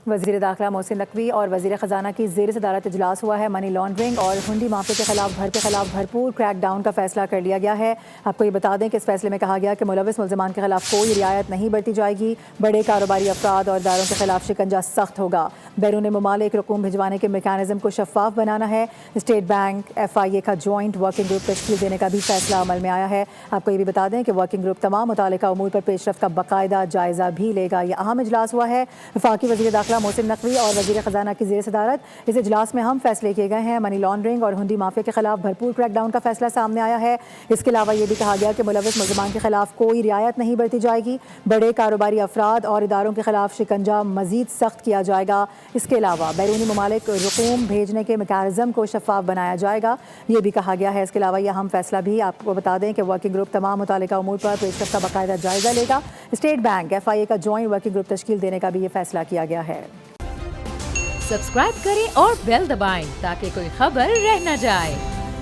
وزیر داخلہ محسن نقوی اور وزیر خزانہ کی زیر صدارت اجلاس ہوا ہے۔ منی لانڈرنگ اور ہنڈی مافیا کے خلاف بھرپور کریک ڈاؤن کا فیصلہ کر لیا گیا ہے۔ آپ کو یہ بتا دیں کہ اس فیصلے میں کہا گیا کہ ملوث ملزمان کے خلاف کوئی رعایت نہیں برتی جائے گی۔ بڑے کاروباری افراد اور اداروں کے خلاف شکنجہ سخت ہوگا۔ بیرون ممالک رقوم بھجوانے کے میکانزم کو شفاف بنانا ہے۔ اسٹیٹ بینک FIA کا جوائنٹ ورکنگ گروپ تشکیل دینے کا بھی فیصلہ عمل میں آیا ہے۔ آپ کو یہ بھی بتا دیں کہ ورکنگ گروپ تمام متعلقہ امور پر پیش رفت کا باقاعدہ جائزہ بھی لے گا۔ یہ اہم اجلاس ہوا ہے۔ وفاقی وزیر داخلہ محسن نقوی اور وزیر خزانہ کی زیر صدارت اس اجلاس میں اہم فیصلے کیے گئے ہیں۔ منی لانڈرنگ اور ہنڈی مافیا کے خلاف بھرپور کریک ڈاؤن کا فیصلہ سامنے آیا ہے۔ اس کے علاوہ یہ بھی کہا گیا کہ ملوث ملزمان کے خلاف کوئی رعایت نہیں برتی جائے گی۔ بڑے کاروباری افراد اور اداروں کے خلاف شکنجہ مزید سخت کیا جائے گا۔ اس کے علاوہ بیرونی ممالک رقوم بھیجنے کے میکانزم کو شفاف بنایا جائے گا، یہ بھی کہا گیا ہے۔ اس کے علاوہ یہ اہم فیصلہ بھی آپ کو بتا دیں کہ ورکنگ گروپ تمام متعلقہ امور پر پیش رفت کا باقاعدہ جائزہ لے گا۔ اسٹیٹ بینک FIA کا جوائنٹ ورکنگ گروپ تشکیل دینے کا بھی یہ فیصلہ کیا گیا ہے۔ سبسکرائب کریں اور بیل دبائیں تاکہ کوئی خبر رہ نہ جائے۔